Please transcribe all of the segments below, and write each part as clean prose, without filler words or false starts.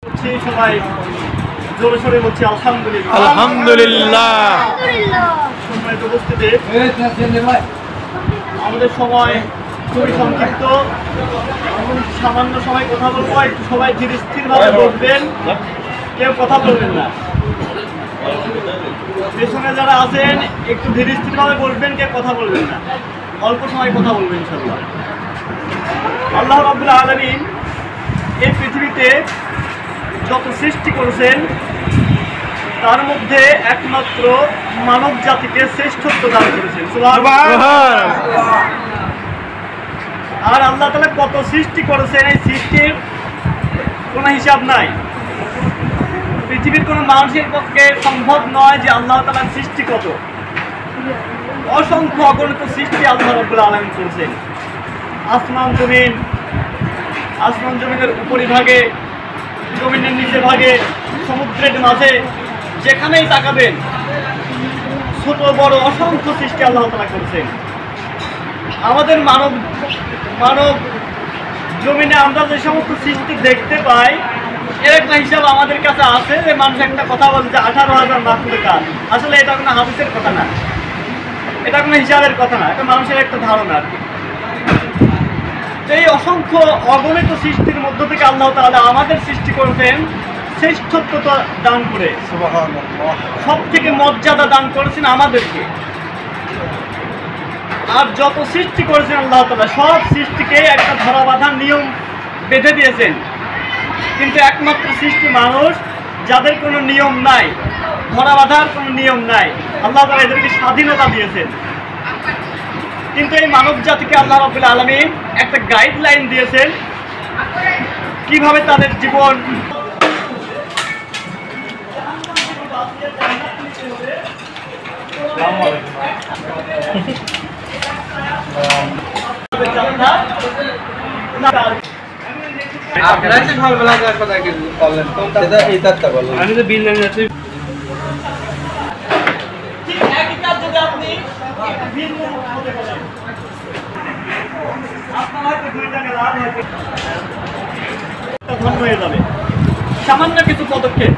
সবাই জোরে সোরে বলছি আলহামদুলিল্লাহ। আলহামদুলিল্লাহ। সম্মানিত উপস্থিতি, আমাদের সময় খুবই সংক্ষিপ্ত, সামান্য সময় কথা বলবো। একটু সবাই ধীর স্থিরভাবে বসবেন, কেউ কথা বলবেন না। পেছনে যারা আছেন একটু ধীর স্থিরভাবে বসবেন, কেউ কথা বলবেন না, অল্প সময় কথা বলবেন ইনশাআল্লাহ। আল্লাহ রাব্বুল আলামিন এই পৃথিবীতে যত সৃষ্টি করেছেন তার মধ্যে একমাত্র মানব জাতিকে শ্রেষ্ঠত্ব দান করেছেন। আর আল্লাহ তাআলা কত সৃষ্টি করেছেন, এই সৃষ্টির কোনো হিসাব নাই। পৃথিবীর কোনো মানুষের পক্ষে সম্ভব নয় যে আল্লাহ তাআলার সৃষ্টি কত। অসংখ্য অগণিত সৃষ্টি আল্লাহ রাব্বুল আলামিন করেছেন। আসমান জমিনের উপরিভাগে, জমিনের নিচে ভাগে, সমুদ্রের মাঝে, যেখানেই তাকাবেন ছোট বড় অসংখ্য সৃষ্টি আল্লাহ তাআলা করেছেন। আমাদের মানব জমিনে আমরা যে সমস্ত সৃষ্টি দেখতে পাই, এর একটা হিসাব আমাদের কাছে আছে। যে মানুষ একটা কথা বলে যে 18,000 মাখলুকাত, আসলে এটা কোনো হাদিসের কথা না, এটা কোনো হিসাবের কথা না, এটা মানুষের একটা ধারণা আর কি। এই অসংখ্য অগণিত সৃষ্টির মধ্য থেকে আল্লাহ তাআলা আমাদের সৃষ্টি করেছেন শ্রেষ্ঠত্ব দান করে, সব থেকে মর্যাদা দান করেছেন আমাদেরকে। আর যত সৃষ্টি করেছেন আল্লাহ তাআলা সব সৃষ্টিকে একটা ধরাবাঁধা নিয়ম বেঁধে দিয়েছেন। কিন্তু একমাত্র সৃষ্টি মানুষ, যাদের কোনো নিয়ম নাই, ধরাবাঁধার কোনো নিয়ম নাই, আল্লাহ তাআলা এদেরকে স্বাধীনতা দিয়েছেন। কিন্তু এই মানব জাতিকে আল্লাহ রাব্বুল আলামিন একটা গাইডলাইন দিয়েছেন কিভাবে তাদের জীবন আমি তো বিল নেই যাচ্ছি। সামান্য কিছু পদক্ষেপ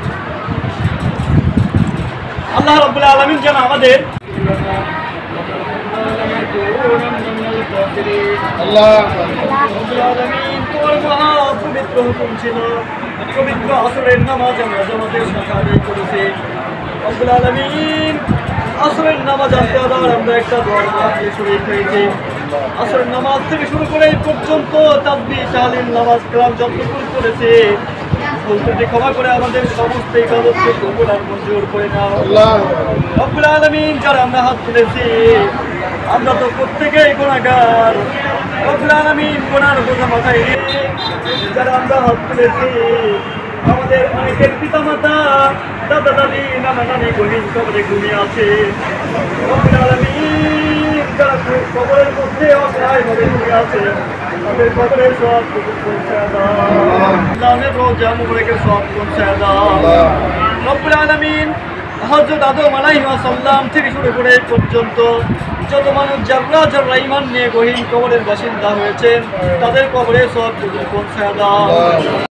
আল্লাহ রাব্বুল আলামিন যেন আমাদের পবিত্র হুকুম ছিল, পবিত্র আসরের নামাজ আমরা জামাতের সাথে আদায় করেছি। রব্বুল আলামিন আসরের নামাজ আনতে আবার আমরা একটা দোয়া দিয়ে শরীক হয়েছি। আসরের নামাজ থেকে শুরু করে এই পর্যন্ত তাসবিহ, তাহলিল, নামাজ কালাম যতটুকু করেছে ভুলত্রুটি ক্ষমা করে আমাদের সমস্ত ইবাদতকে কবুল আর মঞ্জুর করে নাও রব্বুল আলামিন। যারা আমরা হাত তুলেছি আমরা তো প্রত্যেকেই গুনাহগার। রব্বুল আলামিন গুনার বোঝা মাথায় নিয়ে যারা আমরা হাত তুলেছি, আমাদের অনেকের পিতামাতা, দাদা দাদি, নানা নানি গহীন কবরে ঘুমিয়ে আছে। রব্বুল আলামিন যারা কবরের মধ্যে অসহায়ভাবে ঘুমিয়ে আছে, তাদের কবরের সব পৌঁছায় দাও, ইসলামের রোজা মুবারকের সব পৌঁছায় দাও রব্বুল আলামিন। হযরত আদম আলাইহিস সালাম থেকে শুরু করে এই পর্যন্ত যত মানুষ যারা ঈমান নিয়ে গহীন কবরের বাসিন্দা হয়েছেন, তাদের কবরে সব পৌঁছায় দাও।